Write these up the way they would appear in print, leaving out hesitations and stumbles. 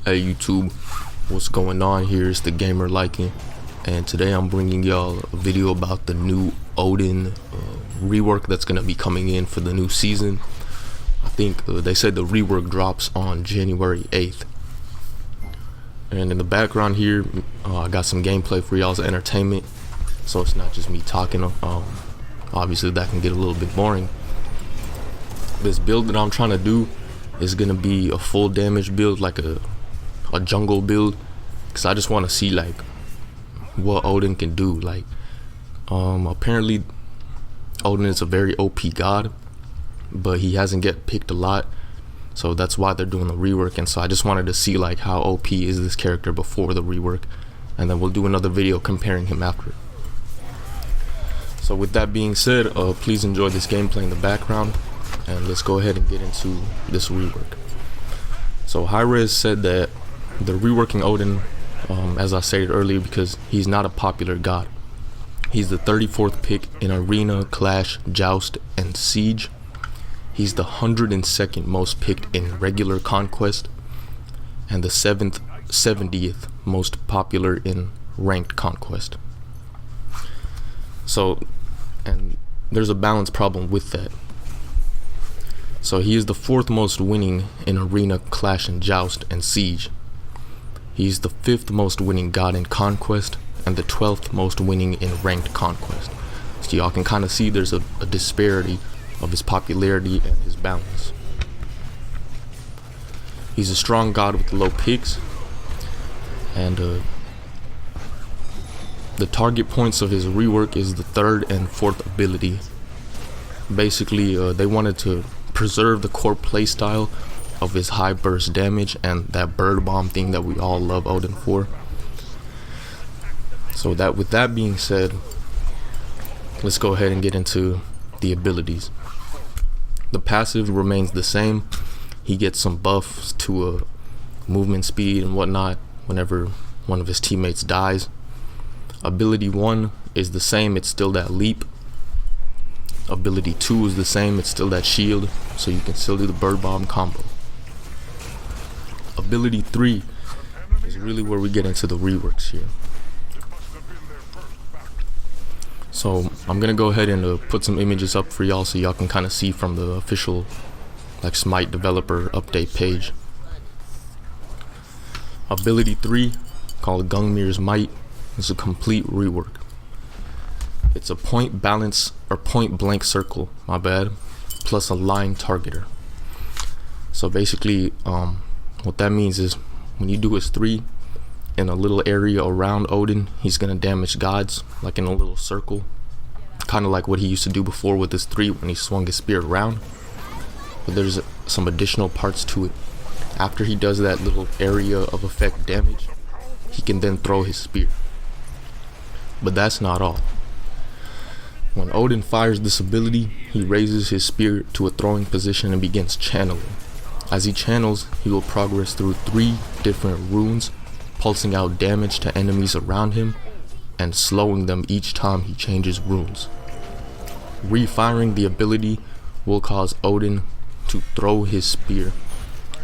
Hey YouTube, what's going on? Here is the gamer liking, and today I'm bringing y'all a video about the new Odin rework that's gonna be coming in for the new season. I think they said the rework drops on January 8th. And in the background here, I got some gameplay for y'all's entertainment, so it's not just me talking. Obviously that can get a little bit boring. This build that I'm trying to do is gonna be a full damage build, like a jungle build, because I just want to see like what Odin can do. Like apparently Odin is a very OP god, but he hasn't get picked a lot, so that's why they're doing the rework. And so I just wanted to see like how OP is this character before the rework, and then we'll do another video comparing him after. So with that being said, please enjoy this gameplay in the background, and let's go ahead and get into this rework. So Hi-Rez said that they're reworking Odin, as I stated earlier, because he's not a popular god. He's the 34th pick in Arena, Clash, Joust, and Siege. He's the 102nd most picked in regular Conquest, and the 70th most popular in ranked Conquest. So, and there's a balance problem with that. So he is the 4th most winning in Arena, Clash, and Joust, and Siege. He's the 5th most winning god in Conquest, and the 12th most winning in ranked Conquest. So y'all can kind of see there's a disparity of his popularity and his balance. He's a strong god with low picks, and the target points of his rework is the 3rd and 4th ability. Basically, they wanted to preserve the core playstyle of his high burst damage and that bird bomb thing that we all love Odin for. So that, with that being said, let's go ahead and get into the abilities. The passive remains the same. He gets some buffs to movement speed and whatnot whenever one of his teammates dies. Ability 1 is the same, it's still that leap. Ability 2 is the same, it's still that shield, so you can still do the bird bomb combo. Ability 3 is really where we get into the reworks here. So I'm gonna go ahead and put some images up for y'all so y'all can kind of see from the official like Smite developer update page. Ability 3, called Gungnir's Might, is a complete rework. It's a point balance or point blank circle, my bad, plus a line targeter. So basically what that means is when you do his 3 in a little area around Odin, he's gonna damage gods like in a little circle, kind of like what he used to do before with his 3 when he swung his spear around. But there's some additional parts to it. After he does that little area of effect damage, he can then throw his spear. But that's not all. When Odin fires this ability, he raises his spear to a throwing position and begins channeling. As he channels, he will progress through 3 different runes, pulsing out damage to enemies around him and slowing them each time he changes runes. Refiring the ability will cause Odin to throw his spear,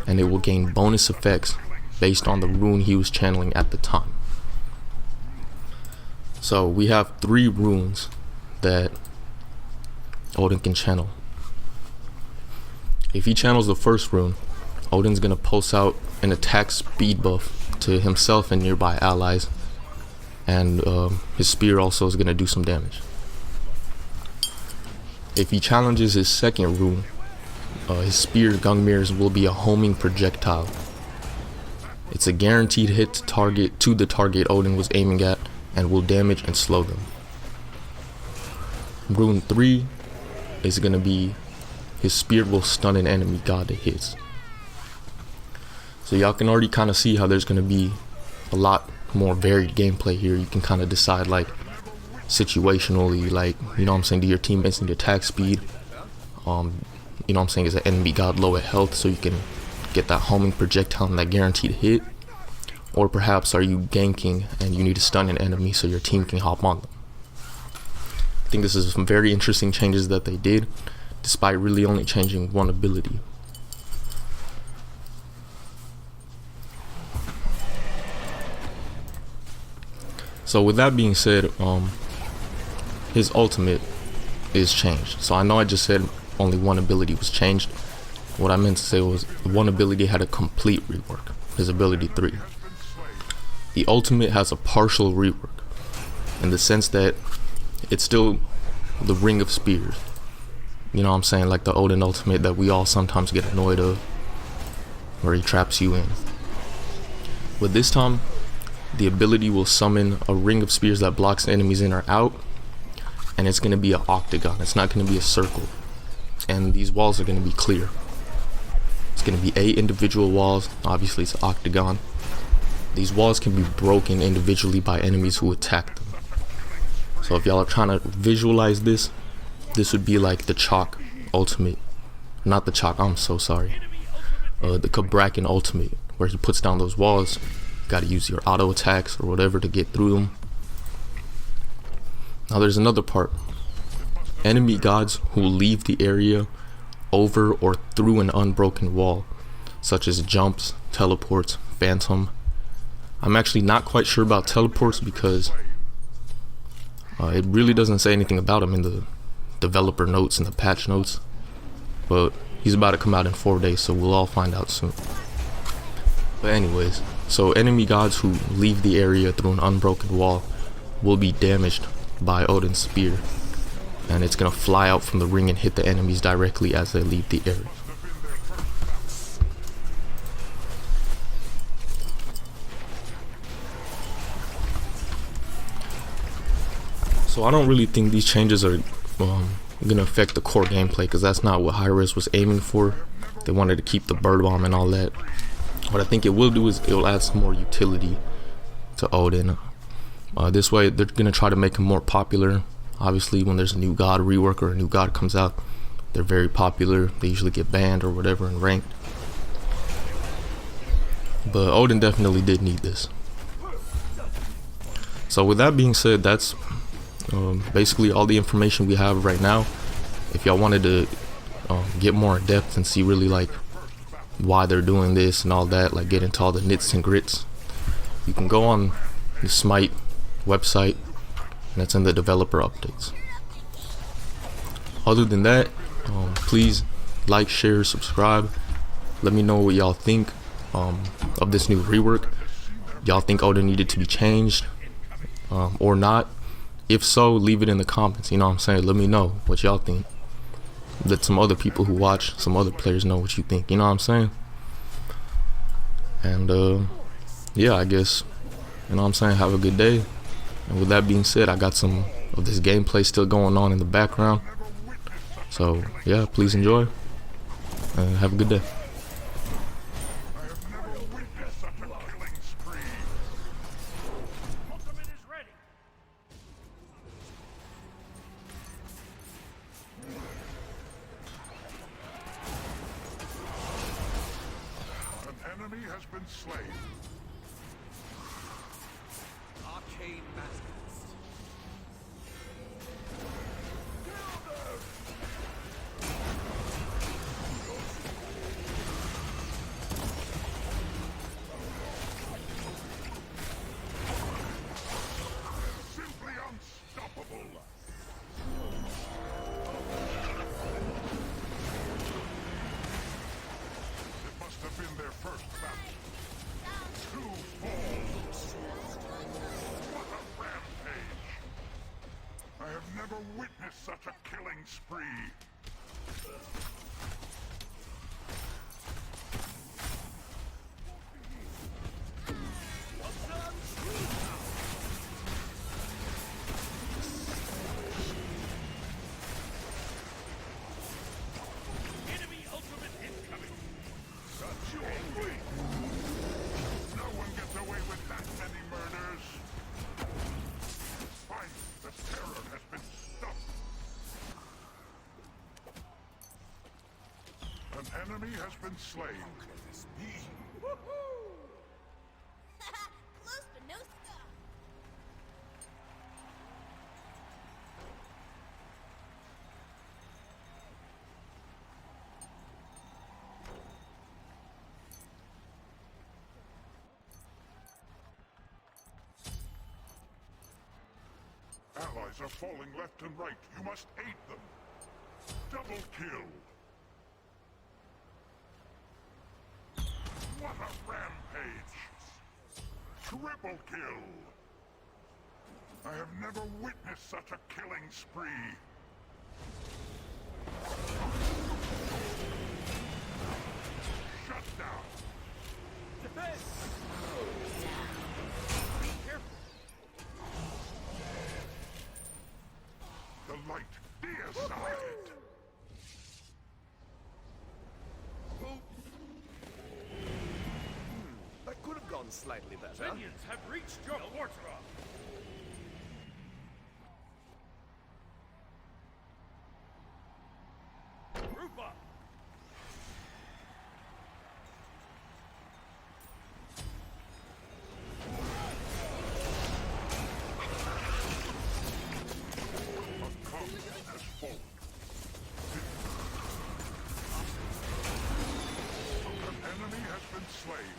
and it will gain bonus effects based on the rune he was channeling at the time. So we have 3 runes that Odin can channel. If he channels the first rune, Odin's gonna pulse out an attack speed buff to himself and nearby allies, and his spear also is gonna do some damage. If he challenges his second rune, his spear Gungnir's will be a homing projectile. It's a guaranteed hit to the target Odin was aiming at, and will damage and slow them. Rune 3 is gonna be his spear will stun an enemy god that hits. So y'all can already kind of see how there's gonna be a lot more varied gameplay here. You can kind of decide like situationally, like, you know what I'm saying, do your teammates need attack speed? You know what I'm saying, is an enemy god low at health so you can get that homing projectile and that guaranteed hit? Or perhaps are you ganking and you need to stun an enemy so your team can hop on them? I think this is some very interesting changes that they did, despite really only changing one ability. So with that being said, his ultimate is changed. So I know I just said only one ability was changed. What I meant to say was one ability had a complete rework. His ability 3. The ultimate has a partial rework, in the sense that it's still the Ring of Spears. You know what I'm saying? Like the Odin ultimate that we all sometimes get annoyed of, where he traps you in. But this time, the ability will summon a Ring of Spears that blocks enemies in or out, and it's going to be an octagon. It's not going to be a circle, and these walls are going to be clear. It's going to be 8 individual walls. Obviously it's an octagon. These walls can be broken individually by enemies who attack them. So if y'all are trying to visualize this, this would be like the Chalk ultimate. Not the Chalk, I'm so sorry. The Cabrakan ultimate, where he puts down those walls. You gotta use your auto attacks or whatever to get through them. Now there's another part. Enemy gods who leave the area over or through an unbroken wall, such as jumps, teleports, phantom. I'm actually not quite sure about teleports because it really doesn't say anything about him in the developer notes and the patch notes, but he's about to come out in 4 days, so we'll all find out soon. But anyways, so enemy gods who leave the area through an unbroken wall will be damaged by Odin's spear, and it's gonna fly out from the ring and hit the enemies directly as they leave the area. So I don't really think these changes are gonna affect the core gameplay, because that's not what Hi-Rez was aiming for. They wanted to keep the bird bomb and all that. What I think it will do is it will add some more utility to Odin. This way they're gonna try to make him more popular. Obviously when there's a new god rework or a new god comes out, they're very popular. They usually get banned or whatever in ranked. But Odin definitely did need this. So with that being said, that's basically all the information we have right now. If y'all wanted to get more in depth and see really like why they're doing this and all that, like get into all the nits and grits, you can go on the Smite website, and that's in the developer updates. Other than that, please like, share, subscribe. Let me know what y'all think of this new rework. Y'all think Odin needed to be changed or not? If so, leave it in the comments. You know what I'm saying? Let me know what y'all think. Let some other people who watch, some other players know what you think. You know what I'm saying? And yeah, I guess, you know what I'm saying, have a good day. And with that being said, I got some of this gameplay still going on in the background. So yeah, please enjoy and have a good day. Enemy has been slain. Arcane masters. Simply unstoppable. It must have been their first battle. Two falls. What a rampage. I have never witnessed such a killing spree. Enemy ultimate incoming. Such your weak. No one gets away with that many murders. Finally, the terror has been stopped. An enemy has been slain. How could this be? Close but no cigar. Allies are falling left and right. You must aid them. Double kill. What a rampage! Triple kill! I have never witnessed such a killing spree. Shut down. Defense! Be careful. The light, deicide! That could have gone slightly better. Minions have reached your portal. Group up. A comet has fallen. An enemy has been slain.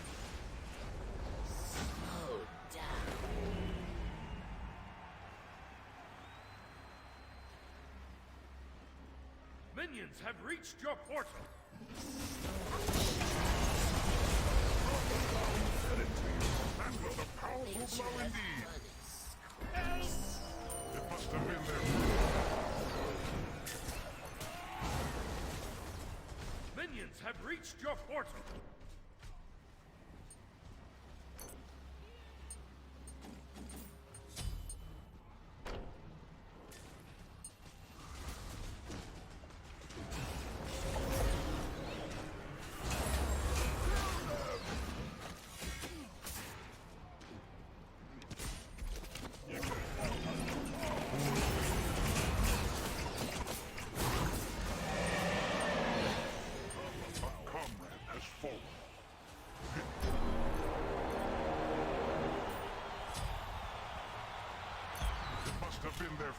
Minions have reached your portal. That was a powerful blow indeed. It must have been their... Minions have reached your portal.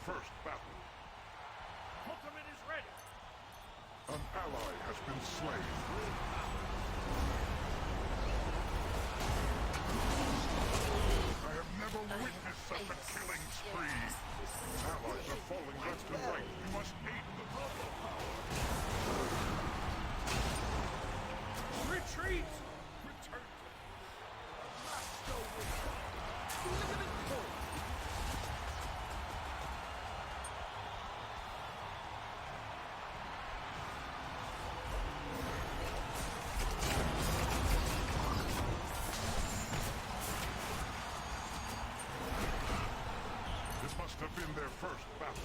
first battle. Ultimate is ready. An ally has been slain. I have never witnessed such a killing spree. Allies are falling left and right. You must aid them. Retreat! Return to me. Must go with This must have been their first battle.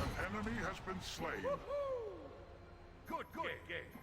An enemy has been slain. Good game.